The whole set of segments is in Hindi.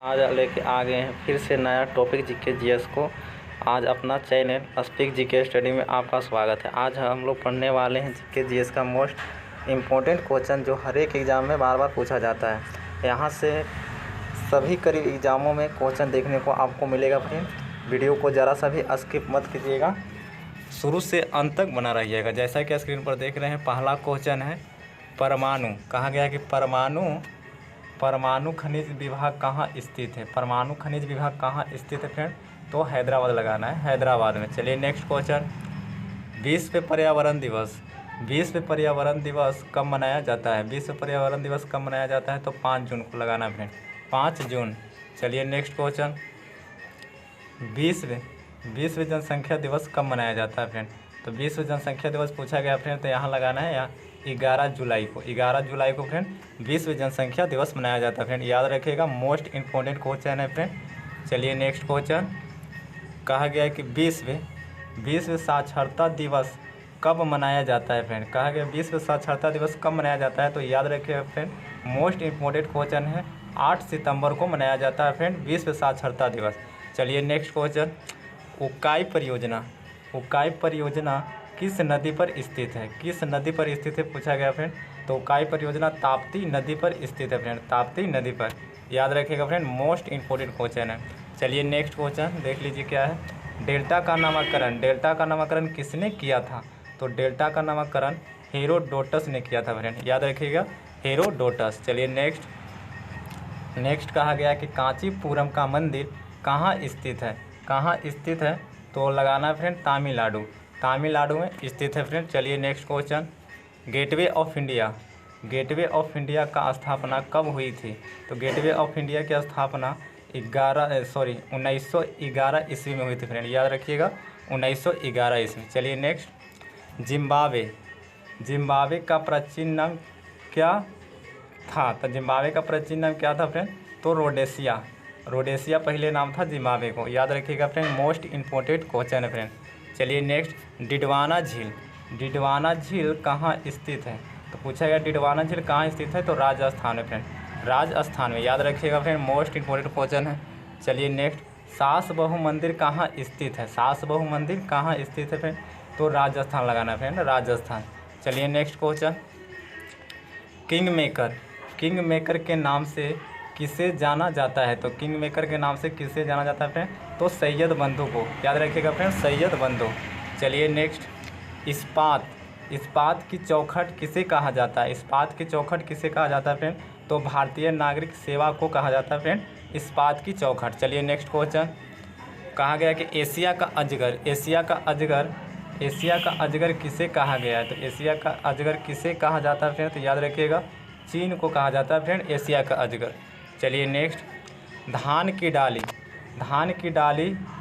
आज लेके आ गए हैं फिर से नया टॉपिक जीके जीएस को। आज अपना चैनल स्पीक जीके स्टडी में आपका स्वागत है। आज हम लोग पढ़ने वाले हैं जीके जीएस का मोस्ट इम्पोर्टेंट क्वेश्चन जो हर एक एग्ज़ाम में बार बार पूछा जाता है। यहाँ से सभी करीब एग्ज़ामों में क्वेश्चन देखने को आपको मिलेगा। फ्रेंड, वीडियो को ज़रा सा भी स्किप मत कीजिएगा, शुरू से अंत तक बना रहिएगा। जैसा कि स्क्रीन पर देख रहे हैं, पहला क्वेश्चन है परमाणु। कहा गया कि परमाणु खनिज विभाग कहाँ स्थित है। परमाणु खनिज विभाग कहाँ स्थित है फ्रेंड? तो हैदराबाद लगाना है, हैदराबाद में। चलिए नेक्स्ट क्वेश्चन, विश्व पर्यावरण दिवस। विश्व पर्यावरण दिवस कब मनाया जाता है? विश्व पर्यावरण दिवस कब मनाया जाता है? तो 5 जून को लगाना है फ्रेंड, 5 जून। चलिए नेक्स्ट क्वेश्चन, विश्व जनसंख्या दिवस कब मनाया जाता है फ्रेंड? तो विश्व जनसंख्या दिवस पूछा गया फ्रेंड, तो यहाँ लगाना है यहाँ 11 जुलाई को। 11 जुलाई को फ्रेंड विश्व जनसंख्या दिवस मनाया जाता है फ्रेंड, याद रखिएगा, मोस्ट इम्पोर्टेंट क्वेश्चन है फ्रेंड। चलिए नेक्स्ट क्वेश्चन, कहा गया है कि विश्व साक्षरता दिवस कब मनाया जाता है फ्रेंड? कहा गया विश्व साक्षरता दिवस कब मनाया जाता है? तो याद रखिएगा फ्रेंड, मोस्ट इम्पोर्टेंट क्वेश्चन है, 8 सितंबर को मनाया जाता है फ्रेंड विश्व साक्षरता दिवस। चलिए नेक्स्ट क्वेश्चन, उकाई परियोजना किस नदी पर स्थित है? किस नदी पर स्थित है पूछा गया फ्रेंड, तो उकाई परियोजना ताप्ती नदी पर स्थित है फ्रेंड, ताप्ती नदी पर, याद रखिएगा फ्रेंड, मोस्ट इम्पोर्टेंट क्वेश्चन है। चलिए नेक्स्ट क्वेश्चन देख लीजिए क्या है, डेल्टा का नामकरण किसने किया था? तो डेल्टा का नामकरण हेरोडोटस ने किया था फ्रेंड, याद रखिएगा, हेरोडोटस। चलिए नेक्स्ट कहा गया कि कांचीपुरम का मंदिर कहाँ स्थित है? कहाँ स्थित है? तो लगाना है फ्रेंड तमिलनाडु में स्थित है फ्रेंड। चलिए next question, gateway of India का स्थापना कब हुई थी? तो गेटवे ऑफ इंडिया की स्थापना 1911 ईस्वी में हुई थी फ्रेंड, याद रखिएगा, 1911 ईस्वी। चलिए नेक्स्ट, जिम्बाब्वे का प्राचीन नाम क्या था? तो जिम्बाब्वे का प्राचीन नाम क्या था फ्रेंड? तो रोडेशिया पहले नाम था जिम्बाब्वे को, याद रखिएगा फ्रेंड, मोस्ट इम्पोर्टेंट क्वेश्चन है फ्रेंड। चलिए नेक्स्ट, डिडवाना झील कहाँ स्थित है? तो पूछा गया डिडवाना झील कहाँ स्थित है? तो राजस्थान में फ्रेंड, राजस्थान में, याद रखिएगा फ्रेंड, मोस्ट इम्पोर्टेंट क्वेश्चन है। चलिए नेक्स्ट, सास बहू मंदिर कहाँ स्थित है? सास बहू मंदिर कहाँ स्थित है फ्रेंड? तो राजस्थान लगाना है फ्रेंड, राजस्थान। चलिए नेक्स्ट क्वेश्चन, किंग मेकर के नाम से किसे जाना जाता है? तो किंग मेकर के नाम से किसे जाना जाता है फ्रेंड? तो सैयद बंधु को, याद रखिएगा फ्रेंड, सैयद बंधु। चलिए नेक्स्ट, इस्पात की चौखट किसे कहा जाता है? इस्पात की चौखट किसे कहा जाता है फ्रेंड? तो भारतीय नागरिक सेवा को कहा जाता है फ्रेंड, इस्पात की चौखट। चलिए नेक्स्ट क्वेश्चन, कहा गया कि एशिया का अजगर किसे कहा गया है? तो एशिया का अजगर किसे कहा जाता है फ्रेंड? तो याद रखिएगा, चीन को कहा जाता है फ्रेंड एशिया का अजगर। चलिए नेक्स्ट, धान की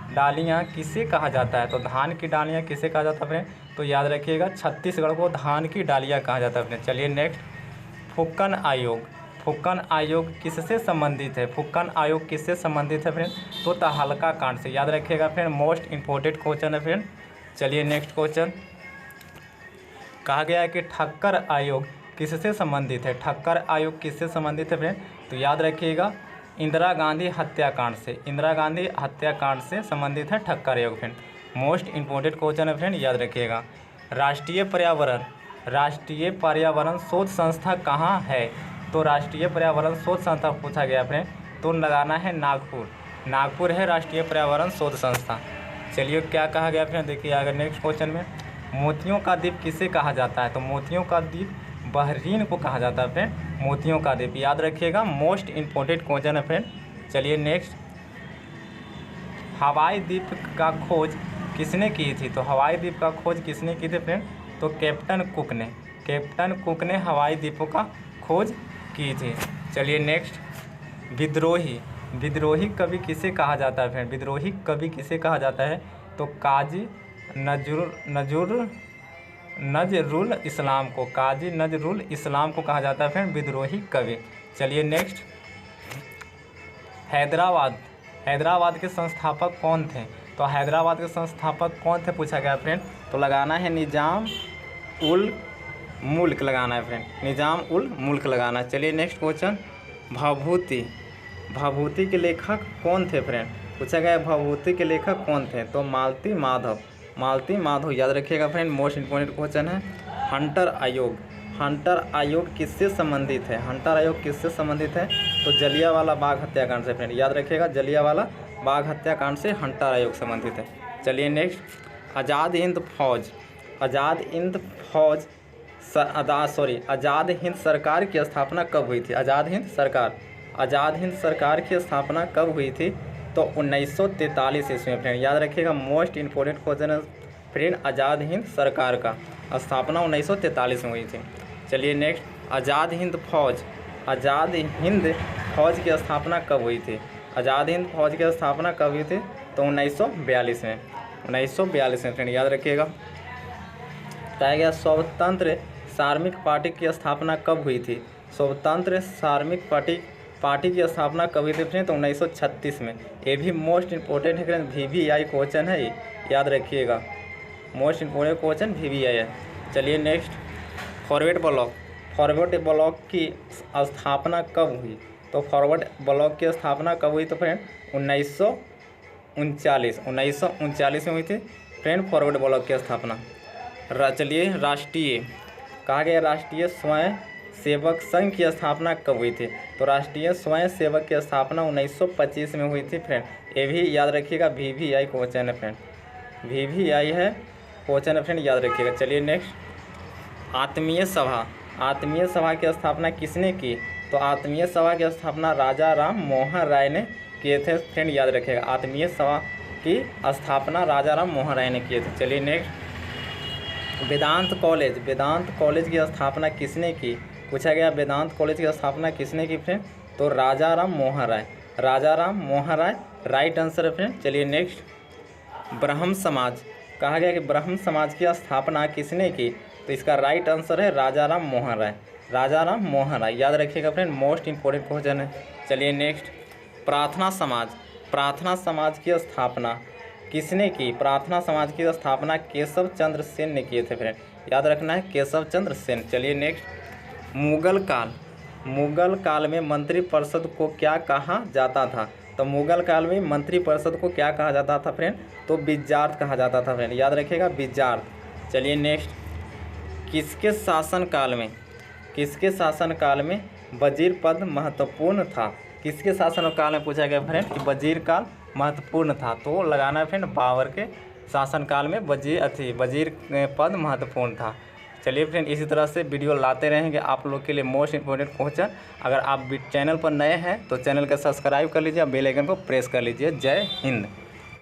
डालियाँ किसे कहा जाता है? तो धान की डालियाँ किसे कहा जाता है फ्रेंड? तो याद रखिएगा, छत्तीसगढ़ को धान की डालियाँ कहा जाता है फ्रेंड। चलिए नेक्स्ट, फुक्कन आयोग किससे संबंधित है? फुक्कन आयोग किससे संबंधित है फ्रेंड? तो तहलका कांड से, याद रखिएगा फ्रेंड, मोस्ट इम्पोर्टेंट क्वेश्चन है फ्रेंड। चलिए नेक्स्ट क्वेश्चन, कहा गया है कि ठक्कर आयोग किससे संबंधित है? ठक्कर आयोग किससे संबंधित है फ्रेंड? तो याद रखिएगा, इंदिरा गांधी हत्याकांड से संबंधित है ठक्कर आयोग फ्रेंड, मोस्ट इम्पोर्टेंट क्वेश्चन है फ्रेंड, याद रखिएगा। राष्ट्रीय पर्यावरण शोध संस्था कहाँ है? तो राष्ट्रीय पर्यावरण शोध संस्था पूछा गया फ्रेंड, तो लगाना है नागपुर है राष्ट्रीय पर्यावरण शोध संस्था। चलिए क्या कहा गया फ्रेंड, देखिए अगर नेक्स्ट क्वेश्चन में, मोतियों का द्वीप किसे कहा जाता है? तो मोतियों का द्वीप बहरीन को कहा जाता है फ्रेंड, मोतियों का द्वीप, याद रखिएगा, मोस्ट इम्पोर्टेंट क्वेश्चन है फ्रेंड। चलिए नेक्स्ट, हवाई द्वीप का खोज किसने की थी? तो हवाई द्वीप का खोज किसने की थी फ्रेंड? तो कैप्टन कुक ने हवाई द्वीपों का खोज की थी। चलिए नेक्स्ट, विद्रोही कवि किसे कहा जाता है फ्रेंड? विद्रोही कवि किसे कहा जाता है? तो काजी नजरुल इस्लाम को कहा जाता है फ्रेंड विद्रोही कवि। चलिए नेक्स्ट, हैदराबाद के संस्थापक कौन थे? तो हैदराबाद के संस्थापक कौन थे पूछा गया फ्रेंड, तो लगाना है निज़ाम उल मुल्क लगाना है फ्रेंड, निज़ाम उल मुल्क लगाना है। चलिए नेक्स्ट क्वेश्चन, भभूति के लेखक कौन थे फ्रेंड? पूछा गया भभूति के लेखक कौन थे? तो मालती माधव, मालती माधव याद रखिएगा फ्रेंड, मोस्ट इंपॉर्टेंट क्वेश्चन है। हंटर आयोग, हंटर आयोग किससे संबंधित है? हंटर आयोग किससे संबंधित है? तो जलियांवाला बाग हत्याकांड से फ्रेंड, याद रखिएगा जलियांवाला बाग हत्याकांड से हंटर आयोग संबंधित है। चलिए नेक्स्ट, आज़ाद हिंद फौज, आज़ाद हिंद फौज आज़ाद हिंद सरकार की स्थापना कब हुई थी? आज़ाद हिंद सरकार, आज़ाद हिंद सरकार की स्थापना कब हुई थी? तो 1943 ईस्वी में फ्रेंड, याद रखिएगा मोस्ट इंपॉर्टेंट क्वेश्चन है फ्रेंड, आज़ाद हिंद सरकार का स्थापना 1943 में हुई थी। चलिए नेक्स्ट, आज़ाद हिंद फौज, आज़ाद हिंद फौज की स्थापना कब हुई थी? आज़ाद हिंद फौज की स्थापना कब हुई थी? तो 1942 में, 1942 में फ्रेंड, याद रखिएगा। कहा गया स्वतंत्र श्रमिक पार्टी की स्थापना कब हुई थी? स्वतंत्र श्रमिक पार्टी की स्थापना कब हुई थी फ्रेंड? तो 1936 में। ये भी मोस्ट इंपॉर्टेंट है फ्रेंड, VVI क्वेश्चन है, याद रखिएगा मोस्ट इंपॉर्टेंट क्वेश्चन VVI है। चलिए next, forward block, forward block की स्थापना कब हुई? तो फॉरवर्ड ब्लॉक की स्थापना कब हुई? तो फ्रेंड 1939 में हुई थी फ्रेंड फॉरवर्ड ब्लॉक की स्थापना। चलिए राष्ट्रीय, कहा गया राष्ट्रीय स्वयं सेवक संघ की स्थापना कब हुई थी? तो राष्ट्रीय स्वयं सेवक की स्थापना 1925 में हुई थी फ्रेंड। ये भी याद रखिएगा VVI क्वेश्चन है फ्रेंड, VVI है क्वेश्चन है फ्रेंड, याद रखिएगा। चलिए नेक्स्ट, आत्मीय सभा, आत्मीय सभा की स्थापना किसने की? तो आत्मीय सभा की स्थापना राजा राम मोहन राय ने किए थे फ्रेंड, याद रखिएगा आत्मीय सभा की स्थापना राजा राम मोहन राय ने किए थे। चलिए नेक्स्ट, वेदांत कॉलेज, वेदांत कॉलेज की स्थापना किसने की? पूछा गया वेदांत कॉलेज की स्थापना किसने की फ्रेंड? तो राजा राम मोहन राय, राजा राम मोहन राय राइट आंसर है फ्रेंड। चलिए नेक्स्ट, ब्रह्म समाज, कहा गया कि ब्रह्म समाज की स्थापना किसने की? तो इसका राइट आंसर है राजा राम मोहन राय, राजा राम मोहन राय, याद रखिएगा फ्रेंड मोस्ट इंपॉर्टेंट क्वेश्चन है। चलिए नेक्स्ट, प्रार्थना समाज, प्रार्थना समाज की स्थापना किसने की? प्रार्थना समाज की स्थापना केशव चंद्र सेन ने किए थे फ्रेंड, याद रखना है केशव चंद्र सेन। चलिए नेक्स्ट, मुगल काल, मुगल काल में मंत्रिपरिषद को क्या कहा जाता था? तो मुगल काल में मंत्रिपरिषद को क्या कहा जाता था फ्रेंड? तो विजार्थ कहा जाता था फ्रेंड, याद रखिएगा विजार्थ। चलिए नेक्स्ट, किसके शासनकाल में, किसके शासनकाल में वजीर पद महत्वपूर्ण था? किसके शासनकाल में पूछा गया फ्रेंड कि वजीर काल महत्वपूर्ण था? तो लगाना है फ्रेंड बाबर के शासनकाल में वजीर पद महत्वपूर्ण था। चलिए फ्रेंड, इसी तरह से वीडियो लाते रहेंगे आप लोग के लिए मोस्ट इंपॉर्टेंट क्वेश्चन। अगर आप चैनल पर नए हैं तो चैनल का सब्सक्राइब कर लीजिए, बेल आइकन को प्रेस कर लीजिए। जय हिंद।